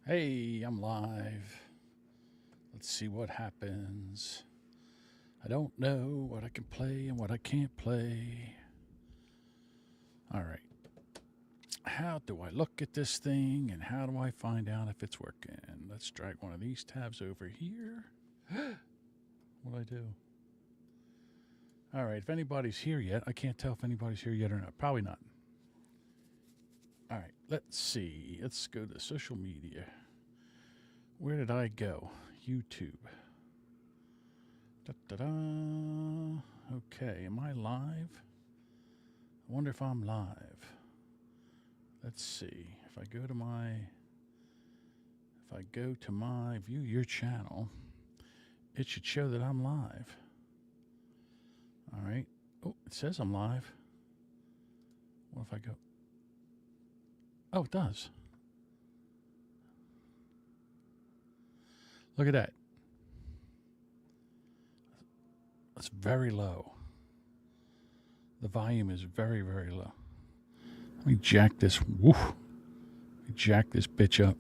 Hey, I'm live. Let's see what happens. I don't know what I can play and what I can't play. All right. How do I look at this thing and how do I find out if it's working? Let's drag one of these tabs over here. What'd I do? All right. If anybody's here yet, I can't tell if anybody's here yet or not. Probably not. All right, let's see. Let's go to social media. Where did I go? YouTube. Da-da-da. Okay, am I live? I wonder if I'm live. Let's see. If I go to my view your channel, it should show that I'm live. All right. Oh, it says I'm live. What if I go? Oh, it does. Look at that. That's very low. The volume is very, very low. Let me jack this. Woof. Let me jack this bitch up.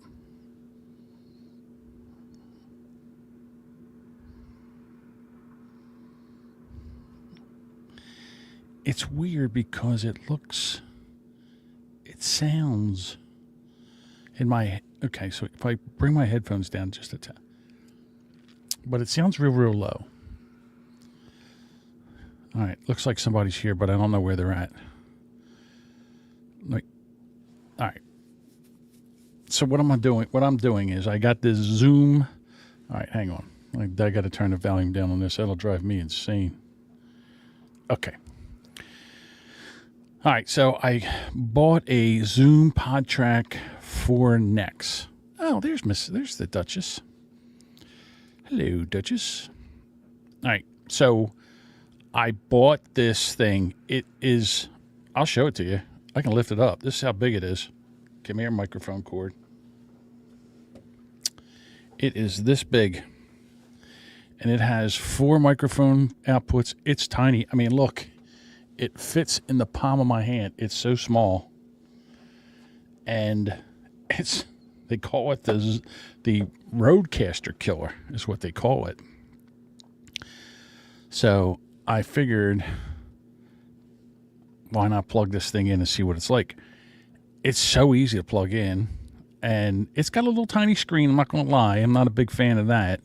It's weird because it sounds in my, okay, so if I bring my headphones down just a tad, but it sounds real, real low. All right, looks like somebody's here, but I don't know where they're at. Like, all right. So what am I doing? What I'm doing is I got this Zoom. All right, hang on. I got to turn the volume down on this. That'll drive me insane. Okay. All right, so I bought a Zoom PodTrack P4Next. Oh, there's the Duchess. Hello, Duchess. All right, so I bought this thing. It is, I'll show it to you. I can lift it up. This is how big it is. Give me your microphone cord. It is this big. And it has 4 microphone outputs. It's tiny. I mean, look. It fits in the palm of my hand. It's so small. And they call it the Roadcaster Killer is what they call it. So I figured, why not plug this thing in and see what it's like? It's so easy to plug in. And it's got a little tiny screen. I'm not going to lie. I'm not a big fan of that.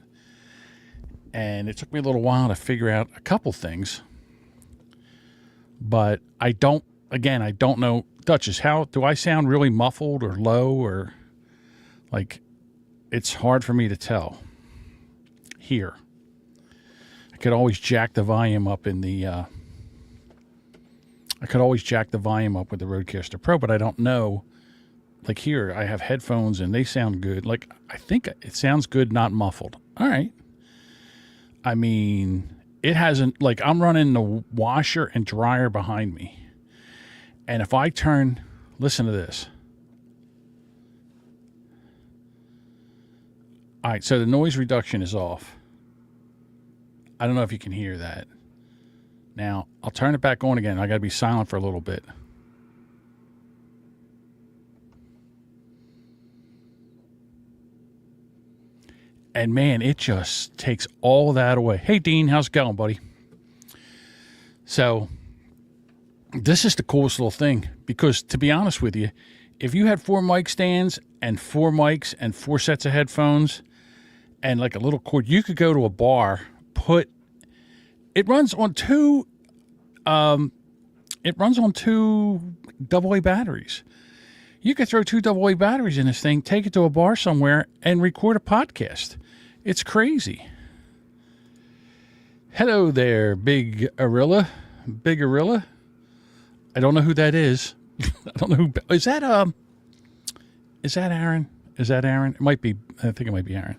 And it took me a little while to figure out a couple things. But I don't know. Duchess, how do I sound really muffled or low or like it's hard for me to tell here. I could always jack the volume up with the Roadcaster Pro, but I don't know. Like here, I have headphones and they sound good. Like I think it sounds good, not muffled. All right. I mean, it hasn't, like I'm running the washer and dryer behind me. And if I listen to this. All right, so the noise reduction is off. I don't know if you can hear that. Now, I'll turn it back on again. I got to be silent for a little bit. And man, it just takes all that away. Hey, Dean, how's it going, buddy? So this is the coolest little thing because, to be honest with you, if you had 4 mic stands and 4 mics and 4 sets of headphones and like a little cord, you could go to a bar, it runs on two AA batteries. You could throw 2 AA batteries in this thing, take it to a bar somewhere, and record a podcast. It's crazy. Hello there, Big Arilla. Big Arilla. I don't know who that is. I don't know who. Is that Aaron? Is that Aaron? It might be. I think it might be Aaron.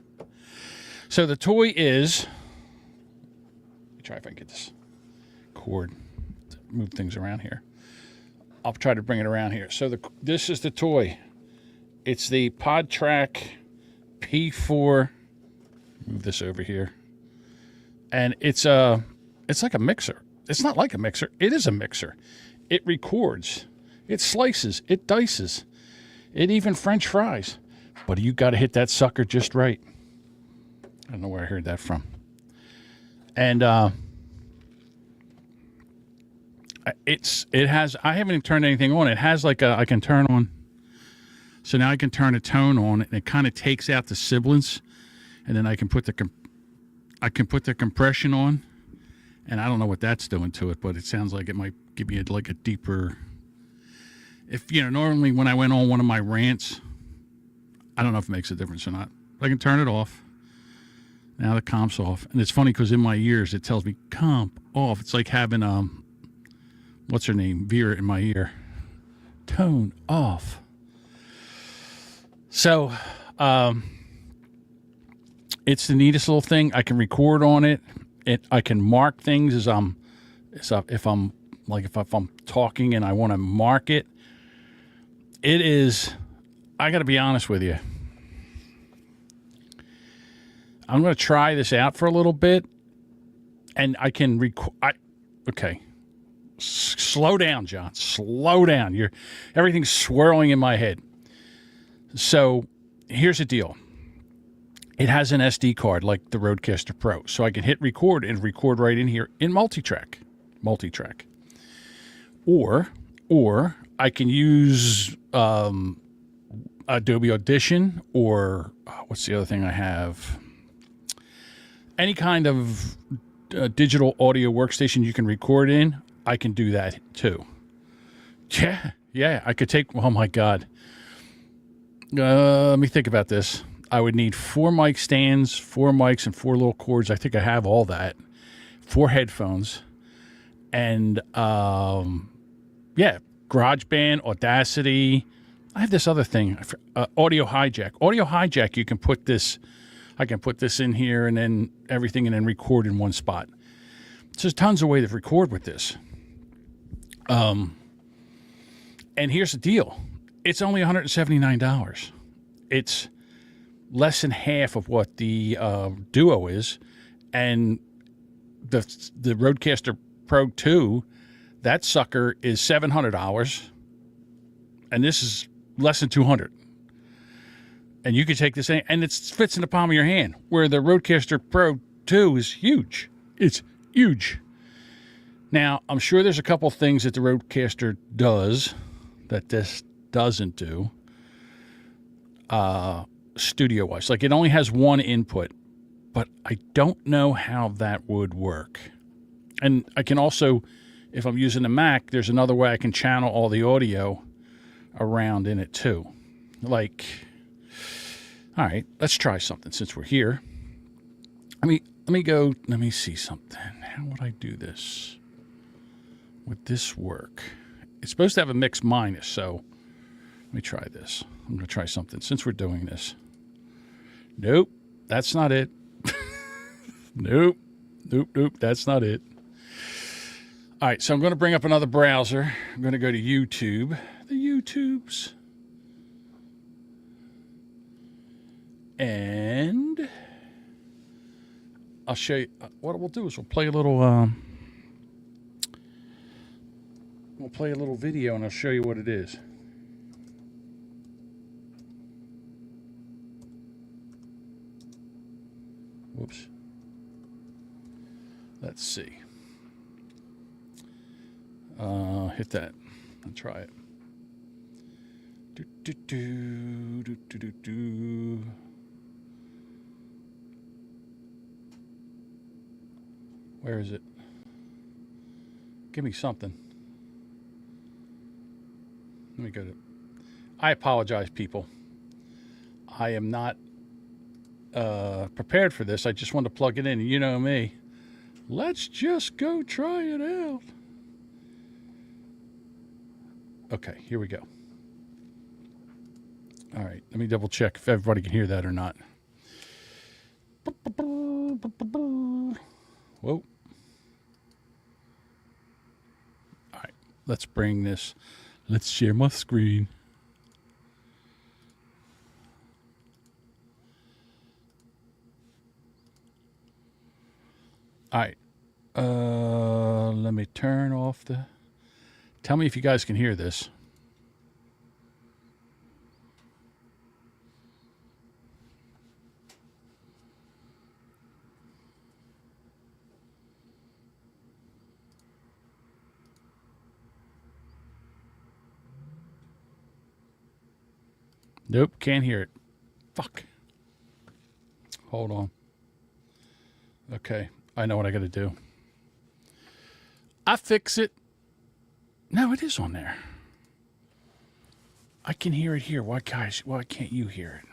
So the toy is. Let me try if I can get this cord to move things around here. I'll try to bring it around here. So this is the toy. It's the PodTrack P4. Move this over here. And it's like a mixer. It's not like a mixer. It is a mixer. It records. It slices. It dices. It even French fries. But you got to hit that sucker just right. I don't know where I heard that from. And it has, I haven't even turned anything on. It has like I can turn on. So now I can turn a tone on, and it kind of takes out the sibilance, and then I can put the compression on, and I don't know what that's doing to it, but it sounds like it might give me like a deeper. If normally when I went on one of my rants, I don't know if it makes a difference or not. But I can turn it off. Now the comp's off, and it's funny because in my ears it tells me comp off. It's like having what's her name, Vera, in my ear. Tone off. So, it's the neatest little thing. I can record on it. I can mark things if I'm talking and I want to mark it. It is. I got to be honest with you. I'm going to try this out for a little bit, and I can record. Okay. Slow down, John. Slow down. Everything's swirling in my head. So here's the deal. It has an SD card like the Rodecaster Pro. So I can hit record and record right in here in multitrack. Or I can use Adobe Audition, or what's the other thing I have? Any kind of digital audio workstation you can record in, I can do that too. Yeah, I could take, oh my God. Let me think about this. I would need 4 mic stands, 4 mics, and 4 little cords. I think I have all that. 4 headphones. And, GarageBand, Audacity. I have this other thing, Audio Hijack. Audio Hijack, you can put this, I can put this in here and then everything and then record in one spot. So there's tons of ways to record with this. And here's the deal. It's only $179. It's less than half of what the Duo is. And the Rodecaster Pro 2, that sucker is $700. And this is less than $200. And you can take this and it fits in the palm of your hand, where the Rodecaster Pro 2 is huge. It's huge. Now, I'm sure there's a couple things that the Rodecaster does that this doesn't do, studio-wise. Like, it only has one input, but I don't know how that would work. And I can also, if I'm using the Mac, there's another way I can channel all the audio around in it too. Like, all right, let's try something since we're here. Let me see something. How would I do this? Would this work? It's supposed to have a mix minus, so let me try this. I'm going to try something since we're doing this. Nope, that's not it. Nope, that's not it. All right, so I'm going to bring up another browser. I'm going to go to YouTube. The YouTubes. And I'll show you. What we'll do is we'll play a little video, and I'll show you what it is. Whoops. Let's see. Hit that. I'll try it. Where is it? Give me something. Let me go to. I apologize, people. I am not prepared for this. I just wanted to plug it in. You know me. Let's just go try it out. Okay, here we go. All right, let me double check if everybody can hear that or not. Whoa. All right, let's bring this. Let's share my screen. All right. Let me turn off the... Tell me if you guys can hear this. Nope, can't hear it. Fuck. Hold on. Okay, I know what I got to do. I fix it. No, it is on there. I can hear it here. Why can't you hear it?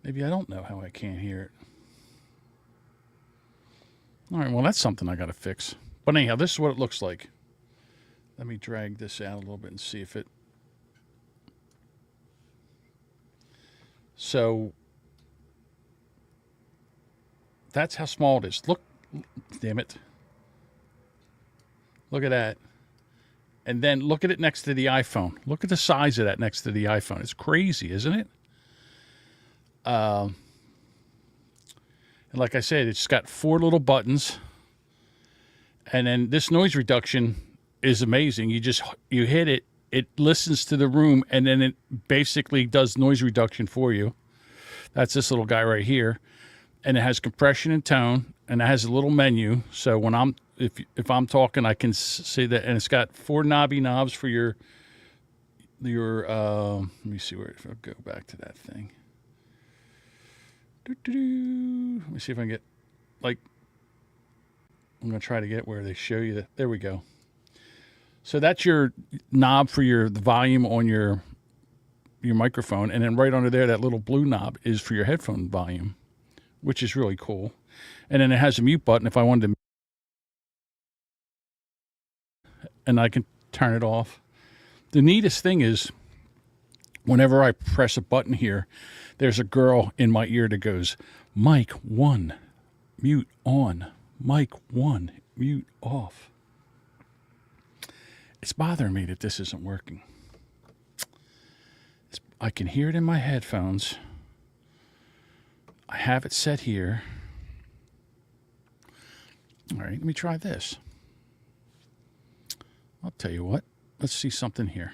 Maybe I don't know how I can't hear it. All right, well, that's something I got to fix. But anyhow, this is what it looks like. Let me drag this out a little bit and see if it... So, that's how small it is. Look, damn it. Look at that. And then look at it next to the iPhone. Look at the size of that next to the iPhone. It's crazy, isn't it? And like I said, it's got 4 little buttons. And then this noise reduction is amazing. You hit it, it listens to the room, and then it basically does noise reduction for you. That's this little guy right here. And it has compression and tone, and it has a little menu. So when if I'm talking, I can see that, and it's got 4 knobby knobs for your let me see where, if I'll go back to that thing. Let me see if I can get, like, I'm going to try to get where they show you that. There we go. So that's your knob for the volume on your microphone. And then right under there, that little blue knob is for your headphone volume, which is really cool. And then it has a mute button if I wanted to, and I can turn it off. The neatest thing is whenever I press a button here, there's a girl in my ear that goes, mic 1, mute on, mic 1, mute off. It's bothering me that this isn't working. I can hear it in my headphones. I have it set here. All right, let me try this. I'll tell you what. Let's see something here.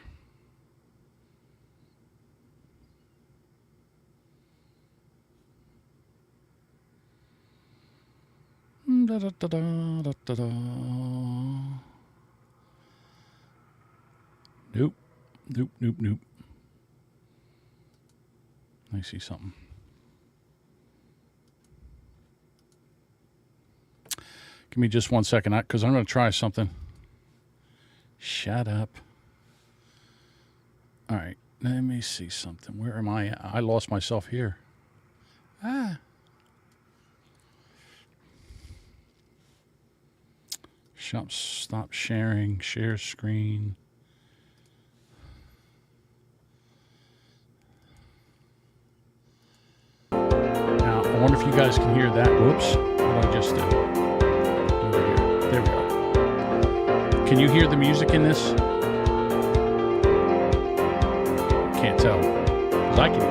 Da, da, da, da, da, da. Nope. Nope, nope, nope. Let me see something. Give me just 1 second, because I'm going to try something. Shut up. All right, let me see something. Where am I? I lost myself here. Stop sharing, share screen. Now, I wonder if you guys can hear that. Whoops, what did I just do? Over here. There we go. Can you hear the music in this? Can't tell, because I can hear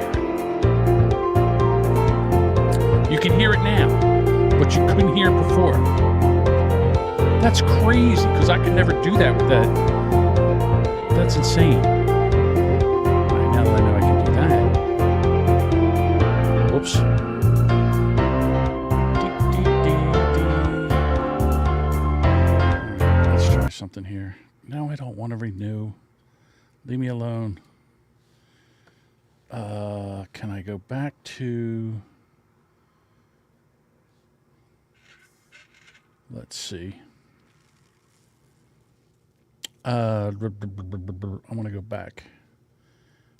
it. You can hear it now, but you couldn't hear it before. That's crazy, because I could never do that with that. That's insane. All right, now that I know I can do that. Whoops. Let's try something here. No, I don't want to renew. Leave me alone. Can I go back to... Let's see. I want to go back.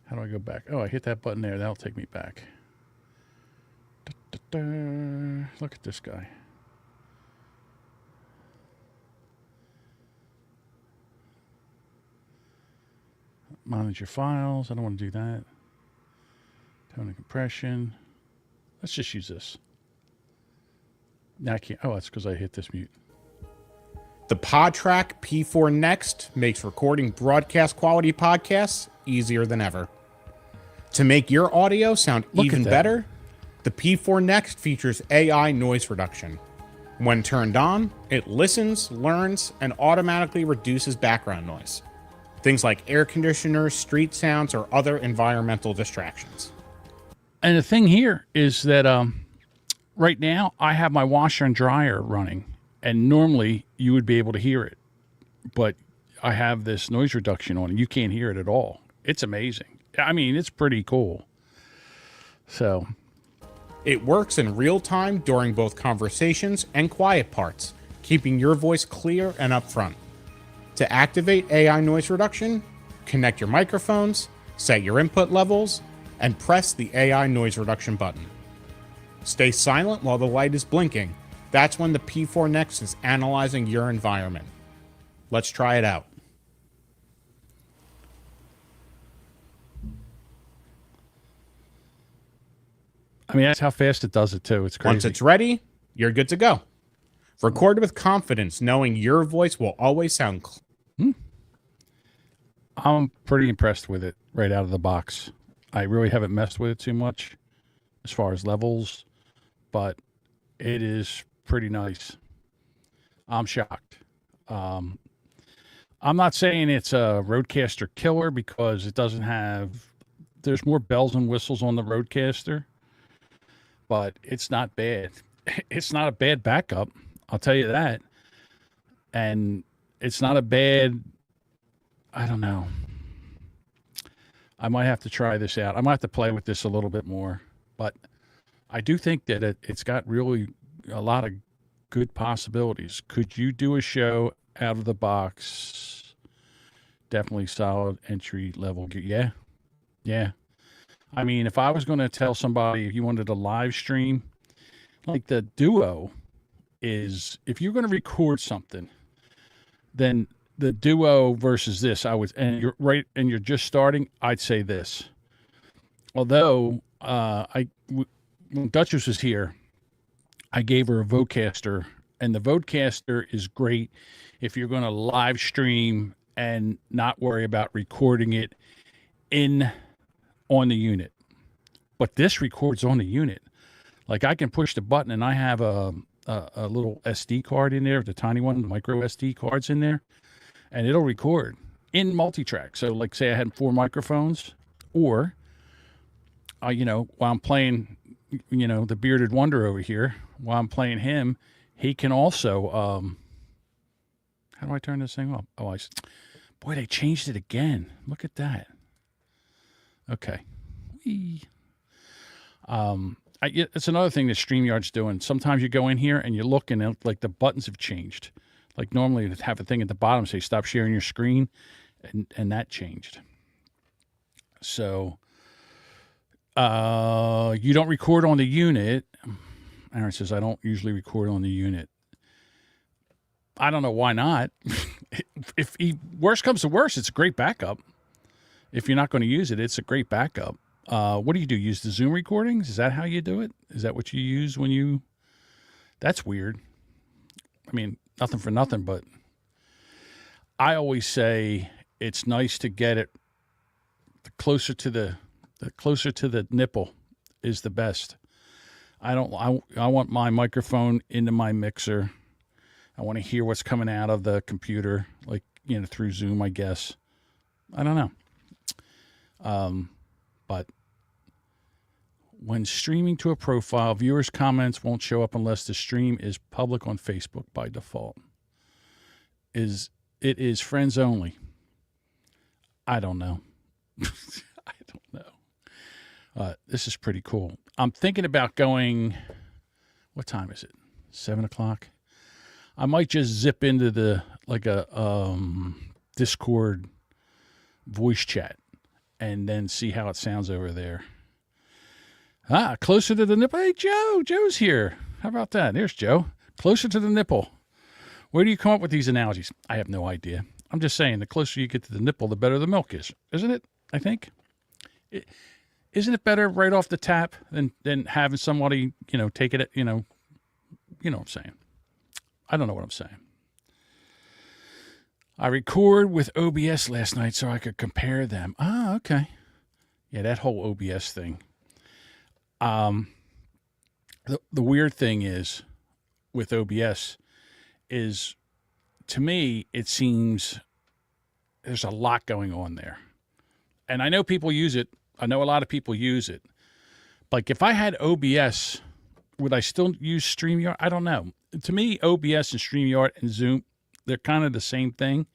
How do I go back? Oh, I hit that button there. That'll take me back. Look at this guy. Manage your files. I don't want to do that. Tone and compression. Let's just use this. Now I can't. Oh, that's because I hit this mute. The PodTrack P4Next makes recording broadcast quality podcasts easier than ever. To make your audio sound even better, the P4Next features AI noise reduction. When turned on, it listens, learns, and automatically reduces background noise. Things like air conditioners, street sounds, or other environmental distractions. And the thing here is that right now I have my washer and dryer running, and normally you would be able to hear it, but I have this noise reduction on, and you can't hear it at all. It's amazing. I mean, it's pretty cool. So It works in real time during both conversations and quiet parts, keeping your voice clear and upfront. To activate AI noise reduction, connect your microphones, set your input levels, and press the AI noise reduction button. Stay silent while the light is blinking. That's when the P4Next is analyzing your environment. Let's try it out. I mean, that's how fast it does it too. It's crazy. Once it's ready, you're good to go. Record with confidence, knowing your voice will always sound I'm pretty impressed with it right out of the box. I really haven't messed with it too much as far as levels, but it is pretty nice. I'm shocked. I'm not saying it's a Rodecaster killer because it doesn't have, there's more bells and whistles on the Rodecaster, but it's not bad. It's not a bad backup. I'll tell you that. And it's not a bad, I don't know. I might have to try this out. I might have to play with this a little bit more, but I do think that it's got really a lot of good possibilities. Could you do a show out of the box? Definitely solid entry level. Yeah. Yeah. I mean, if I was going to tell somebody if you wanted a live stream, like the Duo is, if you're going to record something, then the Duo versus this, and you're right, and you're just starting, I'd say this. Although, when Duchess was here, I gave her a Vocaster, and the Vocaster is great if you're going to live stream and not worry about recording it on the unit. But this records on the unit. Like I can push the button and I have a little SD card in there, the tiny one, the micro SD cards in there, and it'll record in multi-track. So like say I had 4 microphones, or, while I'm playing, the Bearded Wonder over here, while I'm playing him, he can also, how do I turn this thing off? Oh, boy, they changed it again. Look at that. Okay. Whee. It's another thing that StreamYard's doing. Sometimes you go in here and you look and like the buttons have changed. Like normally it'd have a thing at the bottom say stop sharing your screen, and that changed. So you don't record on the unit. Aaron says I don't usually record on the unit. I don't know why not. If worst comes to worst, it's a great backup. If you're not going to use it, it's a great backup. What do? Use the Zoom recordings? Is that how you do it? Is that what you use when you... That's weird. I mean, nothing for nothing, but I always say it's nice to get it closer to the nipple is the best. I want my microphone into my mixer. I want to hear what's coming out of the computer, like, through Zoom, I guess. I don't know. But when streaming to a profile, viewers' comments won't show up unless the stream is public on Facebook by default. It is friends only? I don't know. I don't know. This is pretty cool. I'm thinking about going, what time is it? 7 o'clock? I might just zip into a Discord voice chat and then see how it sounds over there. Closer to the nipple. Hey, Joe's here. How about that? There's Joe. Closer to the nipple. Where do you come up with these analogies? I have no idea. I'm just saying, the closer you get to the nipple, the better the milk is. Isn't it? I think. Isn't it better right off the tap than having somebody, take it, you know what I'm saying. I don't know what I'm saying. I record with OBS last night so I could compare them. Okay. Yeah, that whole OBS thing. The weird thing is with OBS is, to me, it seems there's a lot going on there. And I know people use it. I know a lot of people use it. Like if I had OBS would I still use StreamYard? I don't know. To me, OBS and StreamYard and Zoom, they're kind of the same thing.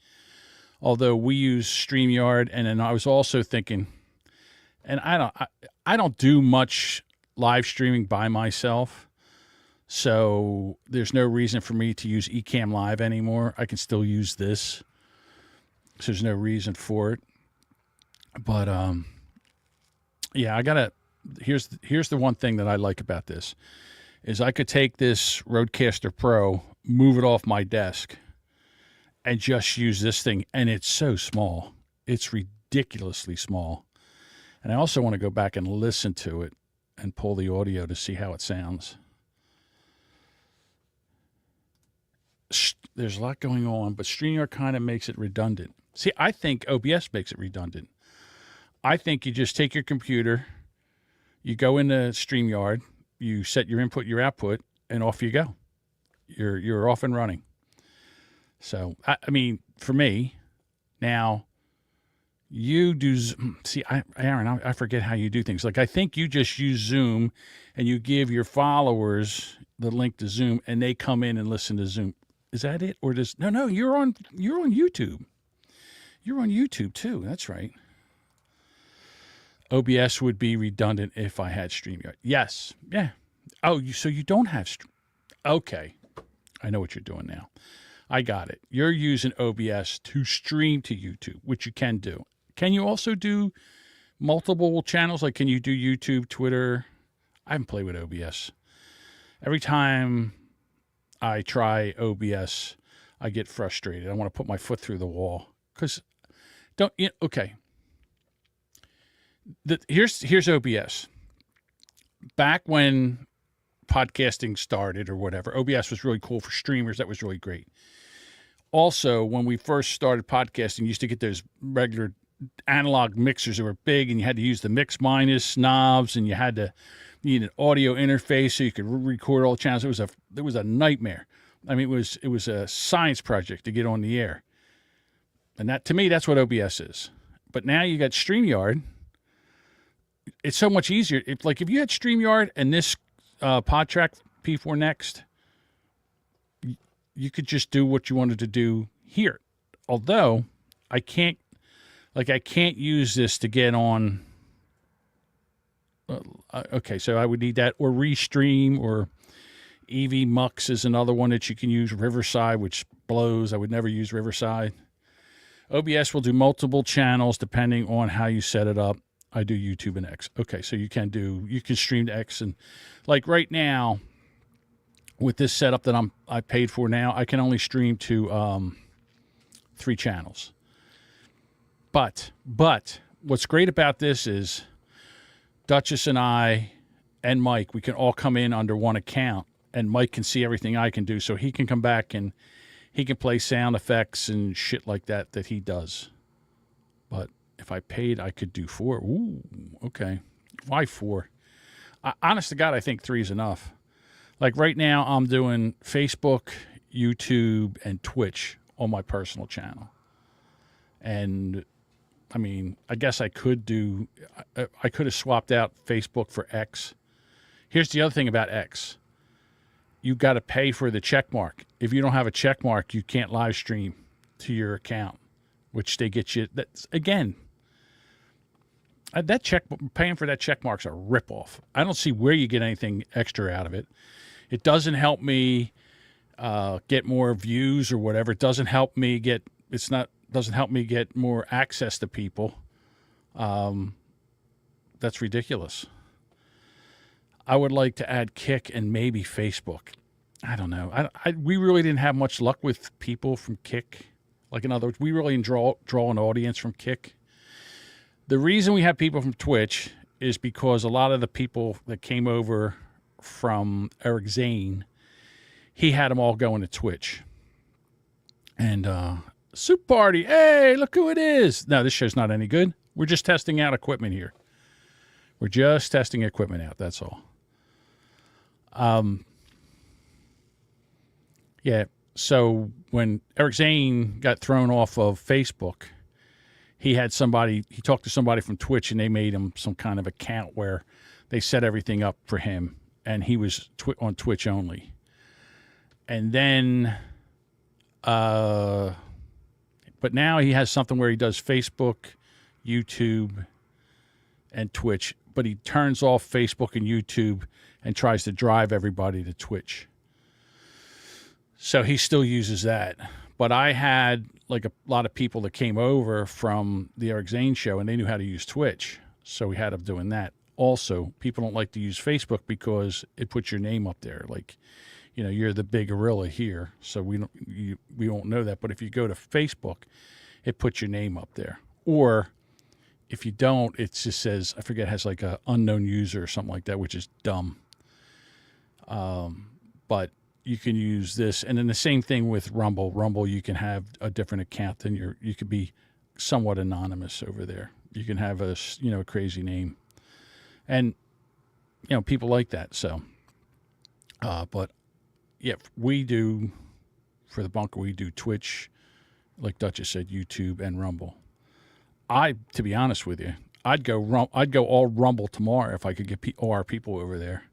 Although we use StreamYard, and then I was also thinking, and I don't do much live streaming by myself, so there's no reason for me to use Ecamm Live anymore. I can still use this, so there's no reason for it. But yeah, here's the one thing that I like about this is I could take this Rodecaster Pro, move it off my desk, and just use this thing, and it's so small. It's ridiculously small. And I also want to go back and listen to it and pull the audio to see how it sounds. There's a lot going on, but StreamYard kind of makes it redundant. See, I think OBS makes it redundant. I think you just take your computer, you go into StreamYard, you set your input, your output, and off you go. You're off and running. So, I mean, for me, now, you do, see, Aaron, I forget how you do things. Like, I think you just use Zoom, and you give your followers the link to Zoom, and they come in and listen to Zoom. Is that it? Or does, no, you're on YouTube. You're on YouTube, too. That's right. OBS would be redundant if I had StreamYard. Yes. Yeah. Oh, so you don't have, okay. I know what you're doing now. I got it. You're using OBS to stream to YouTube, which you can do. Can you also do multiple channels? Like, can you do YouTube, Twitter? I haven't played with OBS. Every time I try OBS, I get frustrated. I want to put my foot through the wall. Because, okay. Here's OBS. Back when podcasting started or whatever, OBS was really cool for streamers. That was really great. Also, when we first started podcasting, you used to get those regular analog mixers that were big, and you had to use the mix minus knobs, and you need an audio interface so you could record all channels. It was a nightmare. I mean, it was a science project to get on the air. And that, to me, that's what OBS is. But now you got StreamYard. It's so much easier. If you had StreamYard and this PodTrack P4Next, you could just do what you wanted to do here. Although I can't use this to get on. Okay, so I would need that, or Restream, or EV Mux is another one that you can use. Riverside, which blows. I would never use Riverside. OBS will do multiple channels depending on how you set it up. I do YouTube and X. Okay, so you can stream to X, and like right now, with this setup that I paid for now, I can only stream to 3 channels. But what's great about this is Duchess and I and Mike, we can all come in under one account, and Mike can see everything I can do, so he can come back and he can play sound effects and shit like that he does. But if I paid, I could do 4. Ooh, okay. Why 4? Honest to God, I think 3 is enough. Like right now, I'm doing Facebook, YouTube, and Twitch on my personal channel. And, I mean, I guess I could have swapped out Facebook for X. Here's the other thing about X. You got to pay for the check mark. If you don't have a check mark, you can't live stream to your account, which they get you. That's, again, paying for that check mark's a ripoff. I don't see where you get anything extra out of it. It doesn't help me get more views or whatever. It doesn't help me get more access to people. That's ridiculous. I would like to add Kick and maybe Facebook. I don't know. We really didn't have much luck with people from Kick. Like, in other words, we really draw an audience from Kick. The reason we have people from Twitch is because a lot of the people that came over from Eric Zane, he had them all going to Twitch. And Soup Party, hey, look who it is. No, this show's not any good. We're just testing out equipment here. We're just testing equipment out, that's all. Yeah, so when Eric Zane got thrown off of Facebook, he talked to somebody from Twitch, and they made him some kind of account where they set everything up for him. and he was on Twitch only. And then, but now he has something where he does Facebook, YouTube, and Twitch, but he turns off Facebook and YouTube and tries to drive everybody to Twitch. So he still uses that. But I had like a lot of people that came over from the Eric Zane show, and they knew how to use Twitch. So we had them doing that. Also, people don't like to use Facebook because it puts your name up there. Like, you know, you're the big gorilla here. So we won't know that. But if you go to Facebook, it puts your name up there. Or if you don't, it just says, I forget, it has like a unknown user or something like that, which is dumb. But you can use this. And then the same thing with Rumble. Rumble, you can have a different account than you could be somewhat anonymous over there. You can have a crazy name. And, people like that. So, but yeah, we do, for the bunker, we do Twitch, like Duchess said, YouTube and Rumble. To be honest with you, I'd go all Rumble tomorrow if I could get our people over there.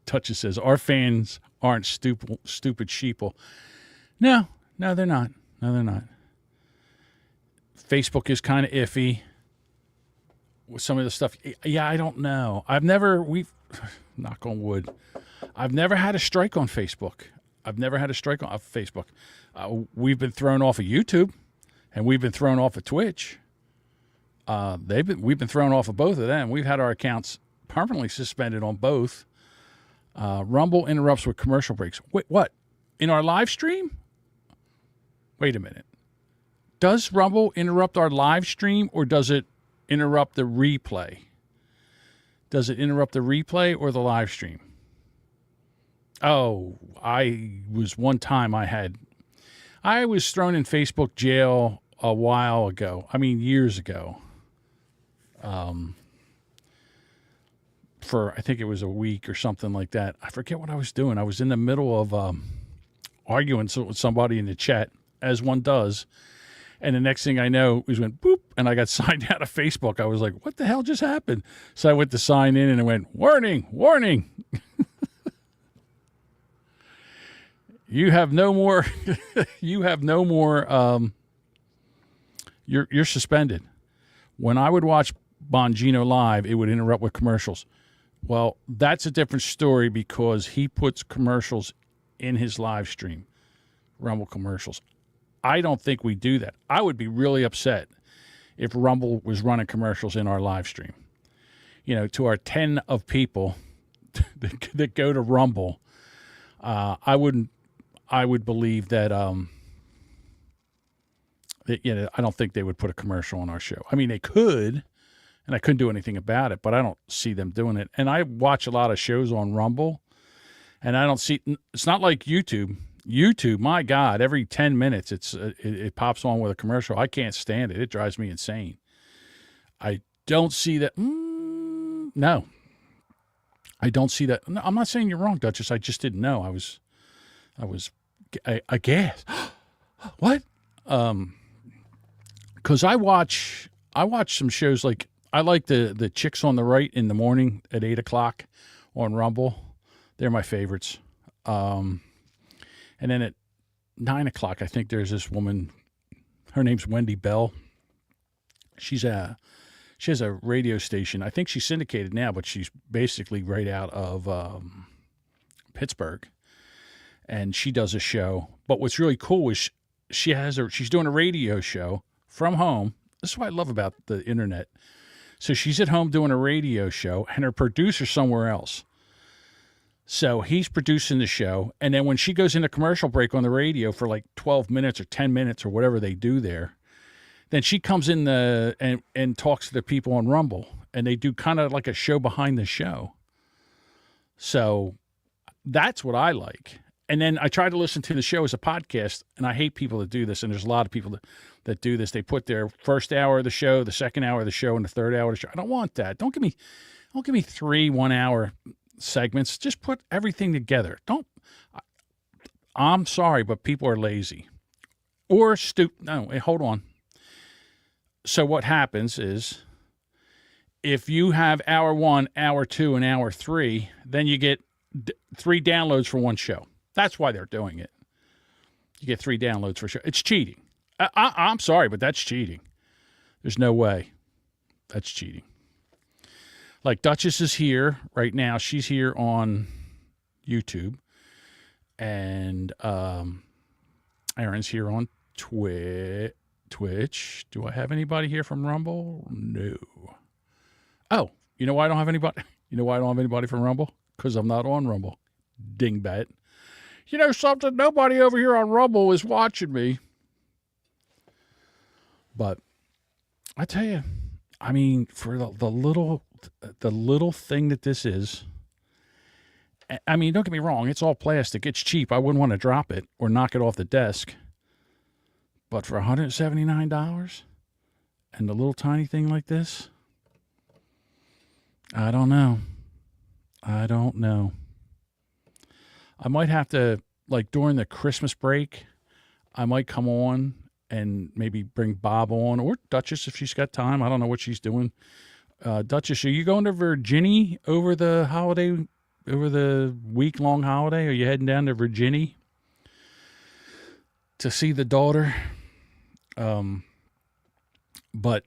Duchess says, our fans aren't stupid sheeple. No, they're not. No, they're not. Facebook is kind of iffy with some of the stuff. Yeah, I don't know. Knock on wood, I've never had a strike on Facebook. We've been thrown off of YouTube, and we've been thrown off of Twitch. We've been thrown off of both of them. We've had our accounts permanently suspended on both. Rumble interrupts with commercial breaks. Wait, what? In our live stream? Wait a minute. Does Rumble interrupt our live stream, or does it interrupt the replay? Does it interrupt the replay or the live stream? Oh, I was thrown in Facebook jail a while ago. I mean, years ago. For, I think it was a week or something like that. I forget what I was doing. I was in the middle of arguing with somebody in the chat, as one does. And the next thing I know, it went boop, and I got signed out of Facebook. I was like, what the hell just happened? So I went to sign in, and it went, warning. You have no more, you're suspended. When I would watch Bongino live, it would interrupt with commercials. Well, that's a different story because he puts commercials in his live stream, Rumble commercials. I don't think we do that. I would be really upset if Rumble was running commercials in our live stream. To our 10 of people that go to Rumble, I would believe that, I don't think they would put a commercial on our show. I mean, they could, and I couldn't do anything about it, but I don't see them doing it. And I watch a lot of shows on Rumble, and I don't see, it's not like YouTube. YouTube, my God, every 10 minutes it pops on with a commercial. I can't stand it. It drives me insane. I don't see that. No, I don't see that. No, I'm not saying you're wrong, Duchess. I just didn't know. I was aghast. What? Because I watch some shows like, I like the Chicks on the Right in the morning at 8:00 on Rumble. They're my favorites. And then at 9:00, I think there's this woman. Her name's Wendy Bell. She has a radio station. I think she's syndicated now, but she's basically right out of Pittsburgh. And she does a show. But what's really cool is she's doing a radio show from home. This is what I love about the internet. So she's at home doing a radio show, and her producer's somewhere else. So he's producing the show, and then when she goes into commercial break on the radio for like 12 minutes or 10 minutes or whatever they do there, then she comes in and talks to the people on Rumble, and they do kind of like a show behind the show. So that's what I like. And then I try to listen to the show as a podcast, and I hate people that do this, and there's a lot of people that do this. They put their first hour of the show, the second hour of the show, and the third hour of the show. I don't want that. Don't give me 3 1-hour segments. Just put everything together. I'm sorry, but people are lazy or stupid. No, hold on. So what happens is if you have hour 1, hour 2, and hour 3, then you get 3 downloads for one show. That's why they're doing it. You get 3 downloads for a show. It's cheating. I'm sorry, but that's cheating. There's no way. That's cheating. Like Duchess is here right now. She's here on YouTube. And Aaron's here on Twitch. Do I have anybody here from Rumble? No. Oh, you know why I don't have anybody? You know why I don't have anybody from Rumble? Because I'm not on Rumble. Dingbat. You know something? Nobody over here on Rumble is watching me. But I tell you, I mean, for the little thing that this is, I mean, don't get me wrong, it's all plastic. It's cheap. I wouldn't want to drop it or knock it off the desk. But for $179 and a little tiny thing like this, I don't know. I might have to, like during the Christmas break, I might come on and maybe bring Bob on, or Duchess if she's got time. I don't know what she's doing. Duchess, are you going to Virginia over the holiday, over the week-long holiday? Are you heading down to Virginia to see the daughter? But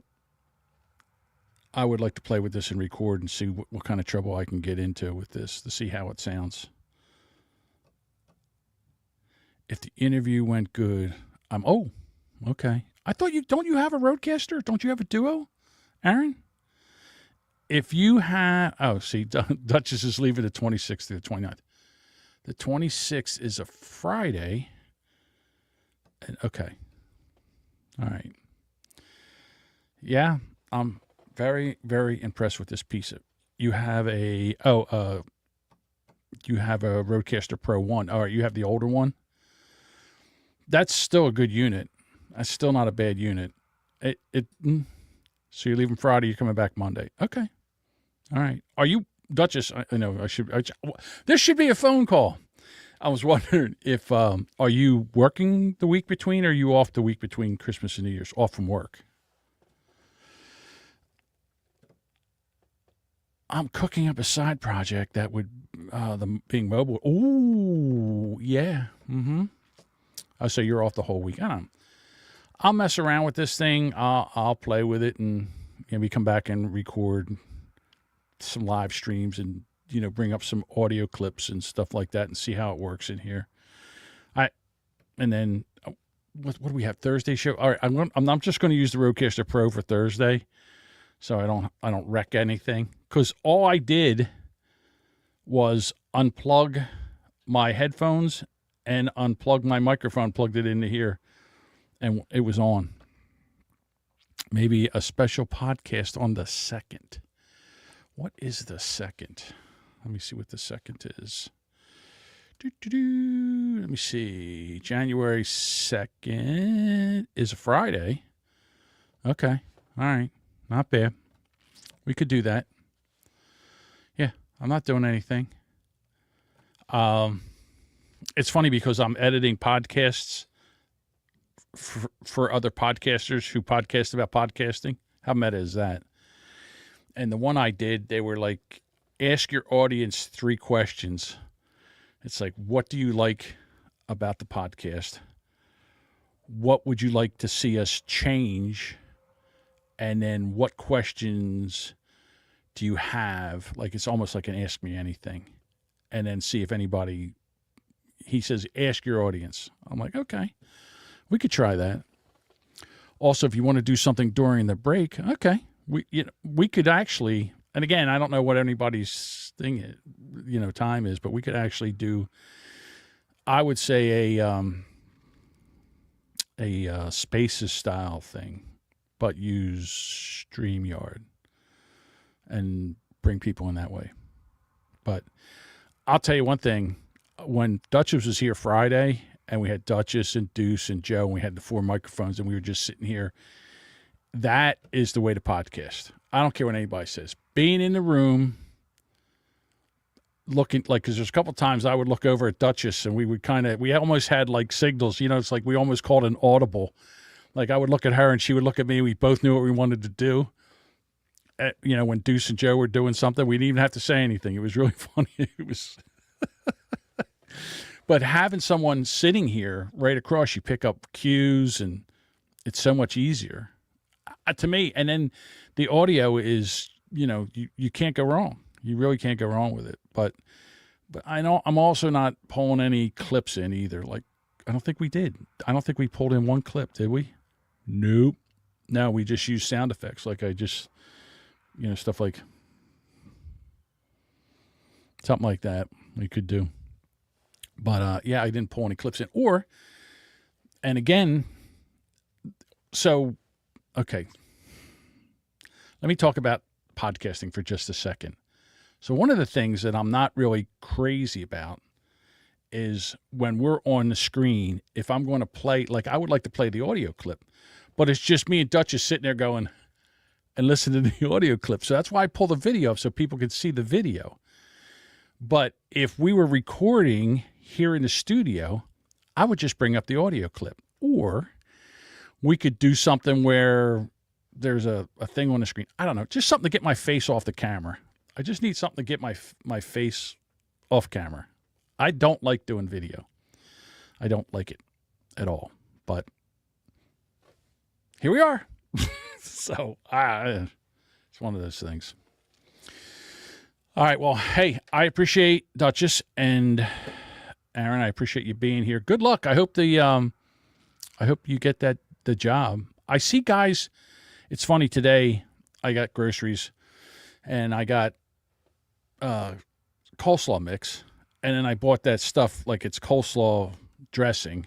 I would like to play with this and record and see what kind of trouble I can get into with this to see how it sounds. If the interview went good, oh, okay. I thought don't you have a Roadcaster? Don't you have a Duo, Aaron? If you have, see, Duchess is leaving the 26th to the 29th. The 26th is a Friday. Okay. All right. Yeah, I'm very, very impressed with this piece. You have you have a Roadcaster Pro 1. All right, you have the older one. That's still a good unit. That's still not a bad unit. So you're leaving Friday, you're coming back Monday. Okay. All right. Are you, Duchess, I know, this should be a phone call. I was wondering if, are you working the week between, or are you off the week between Christmas and New Year's? Off from work? I'm cooking up a side project that would, being mobile. Ooh, yeah. Mm-hmm. Oh, so you're off the whole week. I don't know. I'll mess around with this thing. I'll play with it and maybe come back and record some live streams and, bring up some audio clips and stuff like that and see how it works in here. And then what do we have? Thursday show. All right. I'm just going to use the Roadcaster Pro for Thursday, so I don't wreck anything, because all I did was unplug my headphones and unplug my microphone, plugged it into here, and it was on. Maybe a special podcast on the 2nd. What is the 2nd? Let me see what the 2nd is. Let me see. January 2nd is a Friday. Okay. All right. Not bad. We could do that. Yeah. I'm not doing anything. It's funny because I'm editing podcasts for other podcasters who podcast about podcasting. How meta is that? And the one I did, they were like, ask your audience 3 questions. It's like, what do you like about the podcast? What would you like to see us change? And then what questions do you have? Like, it's almost like an ask me anything. And then see if anybody, he says, ask your audience. I'm like, okay, we could try that. Also, if you want to do something during the break, okay, we could actually, and again, I don't know what anybody's thing is, time is, but we could actually do, I would say a Spaces style thing, but use StreamYard and bring people in that way. But I'll tell you one thing, when Duchess was here Friday and we had Duchess and Deuce and Joe and we had the 4 microphones and we were just sitting here, that is the way to podcast. I don't care what anybody says. Being in the room, looking, like, because there's a couple times I would look over at Duchess and we almost had like signals, it's like we almost called an audible. Like I would look at her and she would look at me. We both knew what we wanted to do. when Deuce and Joe were doing something, we didn't even have to say anything. It was really funny. It was, but having someone sitting here right across, you pick up cues, and it's so much easier to me. And then the audio is, you can't go wrong. You really can't go wrong with it. But I know I'm also not pulling any clips in either. Like, I don't think we did. I don't think we pulled in one clip, did we? Nope. No, we just used sound effects. Like I just, stuff like something like that we could do. But yeah, I didn't pull any clips in. And again, so, okay. Let me talk about podcasting for just a second. So one of the things that I'm not really crazy about is when we're on the screen, if I'm going to play, like I would like to play the audio clip, but it's just me and Dutch is sitting there going and listening to the audio clip. So that's why I pull the video up so people can see the video. But if we were recording here in the studio, I would just bring up the audio clip. Or we could do something where there's a thing on the screen. I don't know, just something to get my face off the camera. I just need something to get my face off camera. I don't like doing video. I don't like it at all. But here we are. So it's one of those things. All right. Well, hey, I appreciate Duchess and Aaron. I appreciate you being here. Good luck. I hope I hope you get the job. I see guys. It's funny today. I got groceries, and I got coleslaw mix, and then I bought that stuff like it's coleslaw dressing,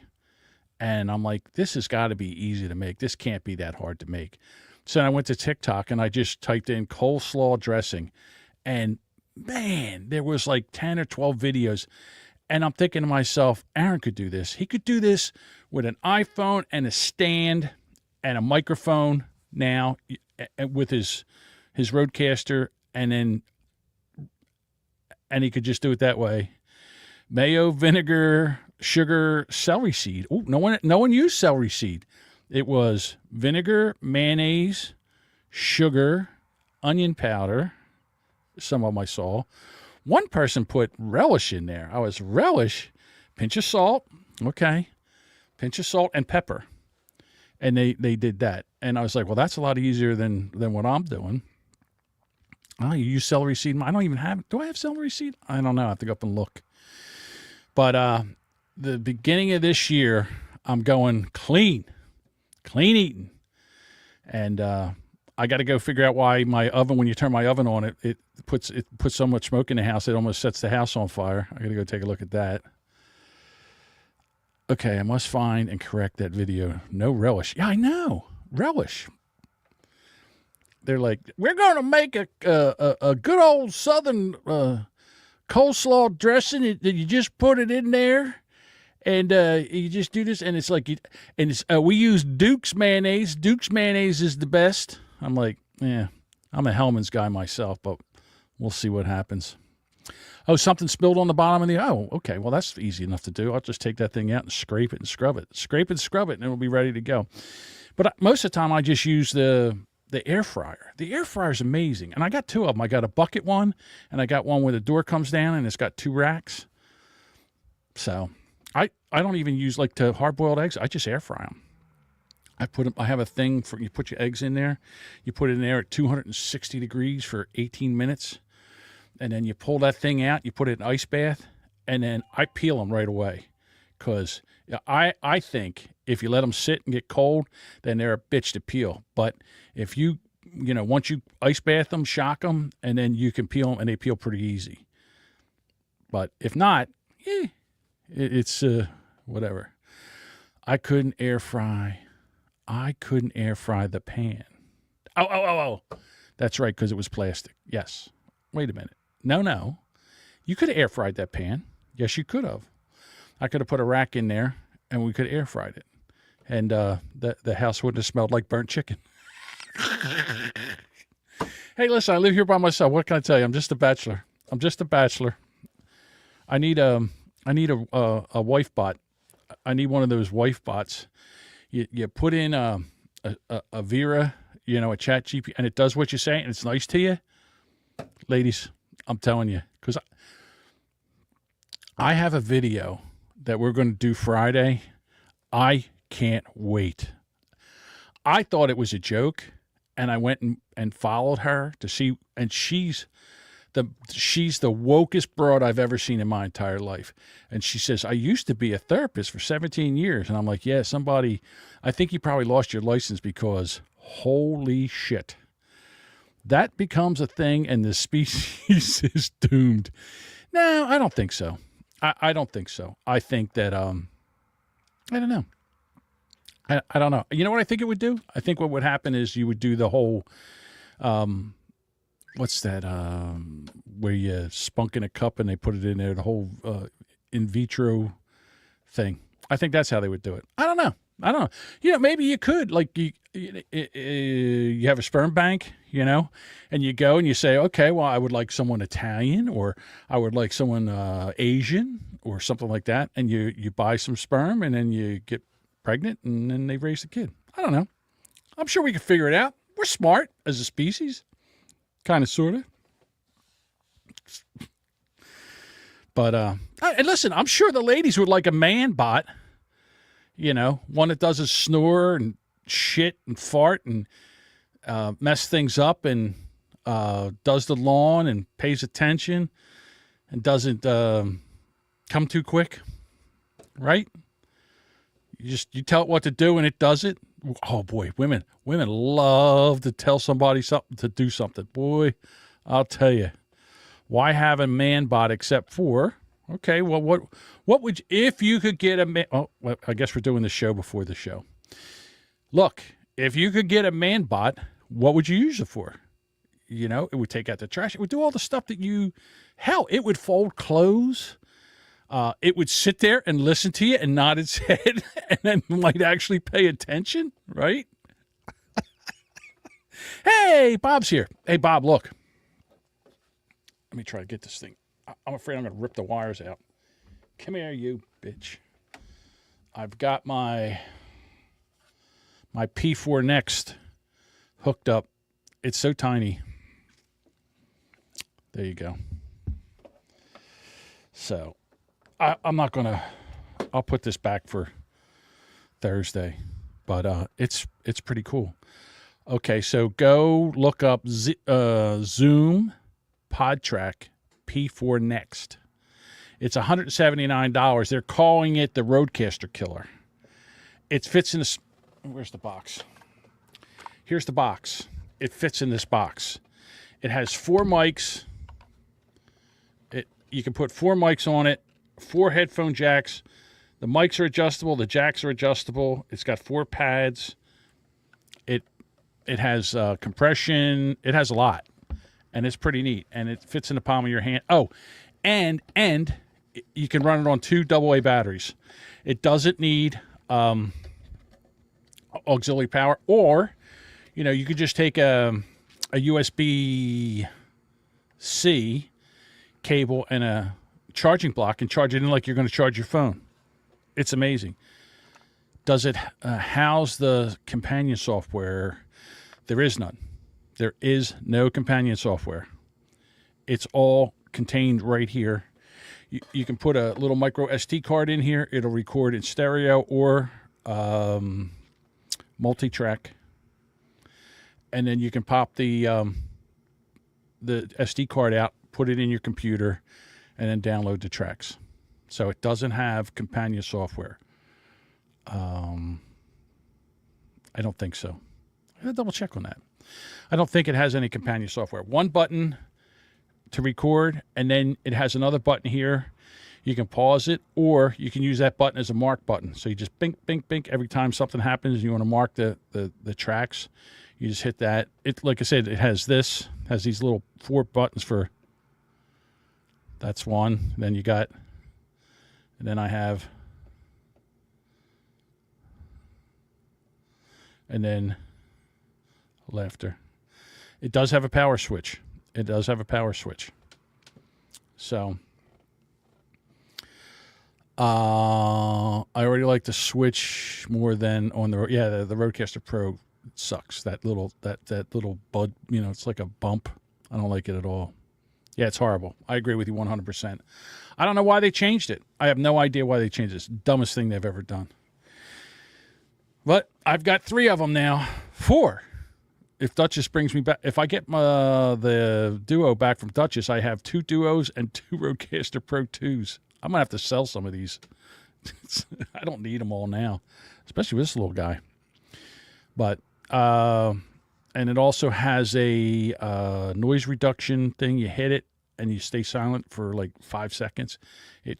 and I'm like, this has got to be easy to make. This can't be that hard to make. So I went to TikTok and I just typed in coleslaw dressing, and man, there was like 10 or 12 videos, and I'm thinking to myself, Aaron could do this. He could do this with an iPhone and a stand and a microphone now with his Rodecaster, and he could just do it that way. Mayo, vinegar, sugar, celery seed. Oh, no one used celery seed. It was vinegar, mayonnaise, sugar, onion powder. Some of them I saw. One person put relish in there. Relish, pinch of salt, okay, pinch of salt and pepper. And they did that. And I was like, well, that's a lot easier than what I'm doing. Oh, you use celery seed? I don't even have. Do I have celery seed? I don't know. I have to go up and look. But the beginning of this year, I'm going clean eating. And I got to go figure out why my oven, when you turn my oven on, it puts so much smoke in the house, it almost sets the house on fire. I got to go take a look at that. Okay, I must find and correct that video. No relish. Yeah, I know. Relish. They're like, we're going to make a good old Southern coleslaw dressing. You just put it in there, and you just do this, and it's like, we use Duke's mayonnaise. Duke's mayonnaise is the best. I'm like, yeah, I'm a Hellman's guy myself, but we'll see what happens. Oh, something spilled on the bottom of the, okay, well, that's easy enough to do. I'll just take that thing out and scrape it and scrub it. Scrape and scrub it, and it'll be ready to go. But most of the time, I just use the air fryer. The air fryer is amazing. And I got two of them. I got a bucket one, and I got one where the door comes down, and it's got two racks. So I don't even use, like, to hard-boiled eggs. I just air fry them. I have a thing for, you put your eggs in there. You put it in there at 260 degrees for 18 minutes. And then you pull that thing out, you put it in an ice bath, and then I peel them right away. Because I think if you let them sit and get cold, then they're a bitch to peel. But if once you ice bath them, shock them, and then you can peel them, and they peel pretty easy. But if not, it's whatever. I couldn't air fry the pan. Oh. That's right, because it was plastic. Yes. Wait a minute. No. You could have air fried that pan. Yes, you could have. I could have put a rack in there, and we could have air fried it. And the house wouldn't have smelled like burnt chicken. Hey, listen, I live here by myself. What can I tell you? I'm just a bachelor. I need a wife bot. I need one of those wife bots. You put in a Vera, a chat GP, and it does what you say, and it's nice to you, ladies, I'm telling you, because I have a video that we're going to do Friday. I can't wait. I thought it was a joke, and I went and followed her to see, and she's the wokest broad I've ever seen in my entire life. And she says, I used to be a therapist for 17 years. And I'm like, yeah, I think you probably lost your license because holy shit. That becomes a thing and the species is doomed. No, I don't think so. I don't think so. I think that, I don't know. I don't know. You know what I think it would do? I think what would happen is you would do the whole, what's that, where you spunk in a cup and they put it in there, the whole in vitro thing. I think that's how they would do it. I don't know. Maybe you could, like, you have a sperm bank, and you go and you say, okay, well, I would like someone Italian, or I would like someone Asian, or something like that, and you buy some sperm, and then you get pregnant, and then they raise the kid. I don't know. I'm sure we can figure it out. We're smart as a species. Kind of, sort of. But, and listen, I'm sure the ladies would like a man bot, one that doesn't snore and shit and fart and mess things up and does the lawn and pays attention and doesn't come too quick, right? You tell it what to do and it does it. Oh boy, women love to tell somebody something to do something. Boy, I'll tell you. Why have a man bot except for, okay, well, what would if you could get a man, well, I guess we're doing the show before the show. Look, if you could get a man bot, what would you use it for? It would take out the trash. It would do all the stuff that it would fold clothes. It would sit there and listen to you and nod its head and then might actually pay attention, right? Hey, Bob's here. Hey, Bob, look. Let me try to get this thing. I'm afraid I'm going to rip the wires out. Come here, you bitch. I've got my P4Next hooked up. It's so tiny. There you go. So, I'm not going to... I'll put this back for Thursday. But it's pretty cool. Okay, so go look up Zoom PodTrack P4Next. It's $179. They're calling it the Roadcaster Killer. It fits in this. Where's the box? Here's the box. It fits in this box. It has 4 mics. You can put 4 mics on it, 4 headphone jacks. The mics are adjustable. The jacks are adjustable. It's got 4 pads. It has compression. It has a lot. And it's pretty neat. And it fits in the palm of your hand. Oh, and you can run it on 2 AA batteries. It doesn't need auxiliary power. Or, you could just take a USB-C cable and a charging block and charge it in like you're going to charge your phone. It's amazing. Does it house the companion software? There is none. There is no companion software. It's all contained right here. You can put a little micro SD card in here. It'll record in stereo or multi-track. And then you can pop the SD card out, put it in your computer, and then download the tracks. So it doesn't have companion software. I don't think so. I gotta double check on that. I don't think it has any companion software. 1 button to record, and then it has another button here. You can pause it, or you can use that button as a mark button. So you just bink, bink, bink every time something happens and you want to mark the tracks. You just hit that. It, like I said, it has these little 4 buttons for, that's one. Then you got, and then I have, and then laughter. It does have a power switch. So, I already like the switch more than on the Roadcaster Pro. sucks. That little bud, it's like a bump. I don't like it at all. Yeah, it's horrible. I agree with you 100%. I don't know why they changed it. I have no idea why they changed it. It's the dumbest thing they've ever done. But I've got 3 of them now. 4. If Duchess brings me back, if I get the Duo back from Duchess, I have 2 Duos and 2 Rodecaster Pro 2s. I'm going to have to sell some of these. I don't need them all now, especially with this little guy. But, and it also has a noise reduction thing. You hit it and you stay silent for like 5 seconds. It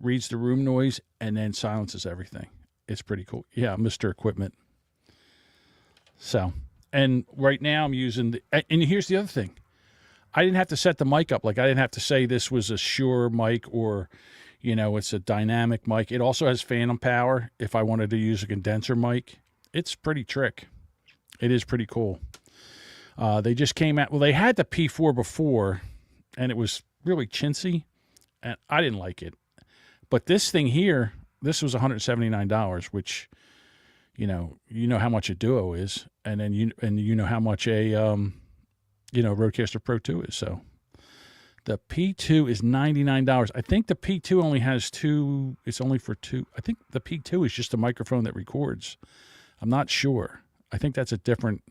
reads the room noise and then silences everything. It's pretty cool. Yeah, Mr. Equipment. So, and right now I'm using and here's the other thing. I didn't have to set the mic up. Like I didn't have to say this was a Shure mic or, it's a dynamic mic. It also has phantom power if I wanted to use a condenser mic. It's pretty trick. It is pretty cool. They just came out. Well, they had the P4 before, and it was really chintzy, and I didn't like it. But this thing here, this was $179, which, you know how much a Duo is, and then you know how much a Rodecaster Pro 2 is. So the P2 is $99. I think the P2 only has 2. It's only for 2. I think the P2 is just a microphone that records. I'm not sure. I think that's a different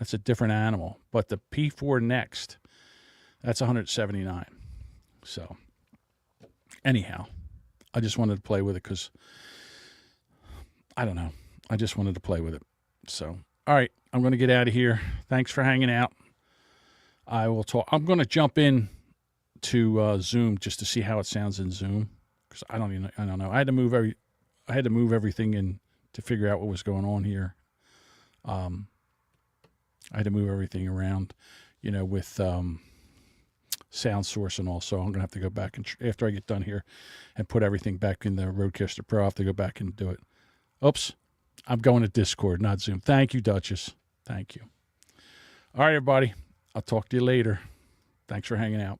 animal. But the P4 Next, that's $179. So anyhow, I just wanted to play with it because I don't know. I just wanted to play with it. So, all right, I'm going to get out of here. Thanks for hanging out. I will talk. I'm going to jump in to Zoom just to see how it sounds in Zoom because I don't know. I had to move everything in to figure out what was going on here. I had to move everything around, with sound source and all. So I'm going to have to go back and after I get done here and put everything back in the Rodecaster Pro, I have to go back and do it. Oops. I'm going to Discord, not Zoom. Thank you, Duchess. Thank you. All right, everybody. I'll talk to you later. Thanks for hanging out.